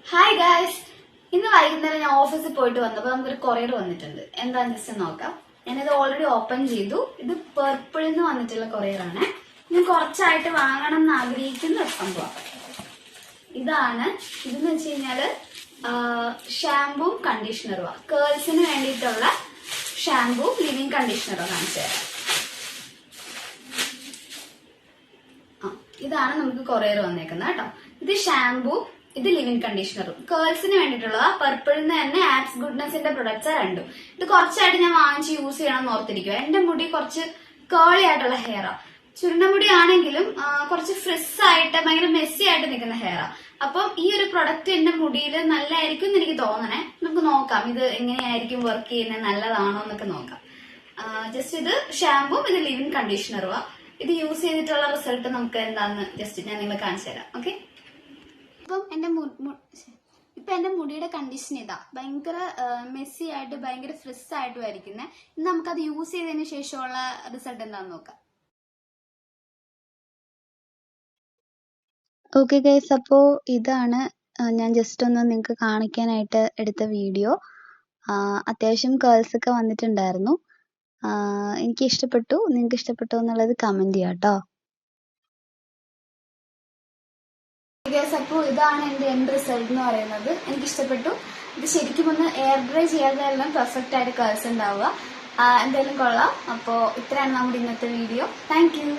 Hi guys, ഇന്ന് വൈകുന്നേരം ഞാൻ ഓഫീസിൽ പോയിട്ട് വന്നപ്പോൾ നമുക്കൊരു കൊറിയർ വന്നിട്ടുണ്ട്. എന്താന്ന് ജസ്റ്റ് നോക്കാം. ഞാനിത് ഓൾറെഡി ഓപ്പൺ ചെയ്തു. ഇത് പർപ്പിളിൽ നിന്ന് വന്നിട്ടുള്ള കൊറിയറാണ്. ഞാൻ കുറച്ചായിട്ട് വാങ്ങണം എന്ന് ആഗ്രഹിക്കുന്ന ഒരു സംഭവം. ഇതെന്ന് വെച്ച് കഴിഞ്ഞാല് ഷാമ്പൂവും കണ്ടീഷണറും, കേൾസിന് വേണ്ടിയിട്ടുള്ള ഷാമ്പൂ ലിവിങ് കണ്ടീഷണറും കാണിച്ചു തരാം. ഇതാണ് നമുക്ക് കൊറിയർ വന്നേക്കുന്നത് കേട്ടോ. ഇത് ഷാമ്പൂ, ഇത് ലിവിങ് കണ്ടീഷണറും കേൾസിന് വേണ്ടിയിട്ടുള്ളതാ. പർപ്പിളിൽ നിന്ന് തന്നെ ആപ്സ് ഗുഡ്നെസിന്റെ പ്രൊഡക്ട്സ് രണ്ടും. ഇത് കുറച്ചായിട്ട് ഞാൻ വാങ്ങിച്ച് യൂസ് ചെയ്യണം എന്ന് ഓർത്തിരിക്കുക. എന്റെ മുടി കുറച്ച് കേളി ആയിട്ടുള്ള ഹെയറാ. ചുരുണ്ട മുടി ആണെങ്കിലും കുറച്ച് ഫ്രിസ് ആയിട്ട് ഭയങ്കര മെസ്സി ആയിട്ട് നിൽക്കുന്ന ഹെയറാ. അപ്പം ഈ ഒരു പ്രൊഡക്റ്റ് എന്റെ മുടിയിൽ നല്ലതായിരിക്കും എന്ന് എനിക്ക് തോന്നണേ. നമുക്ക് നോക്കാം ഇത് എങ്ങനെയായിരിക്കും വർക്ക് ചെയ്യുന്നത്, നല്ലതാണോ എന്നൊക്കെ നോക്കാം. ജസ്റ്റ് ഇത് ഷാമ്പും ഇത് ലിവിങ് കണ്ടീഷണറുവാ. ഇത് യൂസ് ചെയ്തിട്ടുള്ള റിസൾട്ട് നമുക്ക് എന്താന്ന് ജസ്റ്റ് ഞാൻ നിങ്ങളെ കാണിച്ചു തരാം. ഓക്കെ, ഇപ്പം എന്റെ മുടിയുടെ കണ്ടീഷൻ ഇതാ. ഭയങ്കര മെസ്സി ആയിട്ട് ഭയങ്കര ഫ്രിസ് ആയിട്ടും ആയിരിക്കുന്നത്. ഇന്ന് നമുക്കത് യൂസ് ചെയ്തതിന് ശേഷമുള്ള റിസൾട്ട് എന്താന്ന് നോക്കാം. ഓക്കെ ഗൈസ്, അപ്പോൾ ഇതാണ് ഞാൻ ജസ്റ്റ് ഒന്ന് നിങ്ങൾക്ക് കാണിക്കാനായിട്ട് എടുത്ത വീഡിയോ. അത്യാവശ്യം കേൾസ് ഒക്കെ വന്നിട്ടുണ്ടായിരുന്നു. എനിക്ക് ഇഷ്ടപ്പെട്ടു. നിങ്ങൾക്ക് ഇഷ്ടപ്പെട്ടോ എന്നുള്ളത് കമന്റ് ചെയ്യാം കേട്ടോ. അപ്പോൾ ഇതാണ് എന്റെ എൻഡ് റിസൾട്ട് എന്ന് പറയുന്നത്. എനിക്ക് ഇഷ്ടപ്പെട്ടു. ഇത് ശരിക്കും ഒന്ന് എയർ ഡ്രൈ ചെയ്യാതെ എല്ലാം പെർഫെക്റ്റ് ആയിട്ട് കേൾസ് ഉണ്ടാവുക. എന്തായാലും കൊള്ളാം. അപ്പോൾ ഇത്രയാണ് നമ്മുടെ ഇന്നത്തെ വീഡിയോ. Thank you.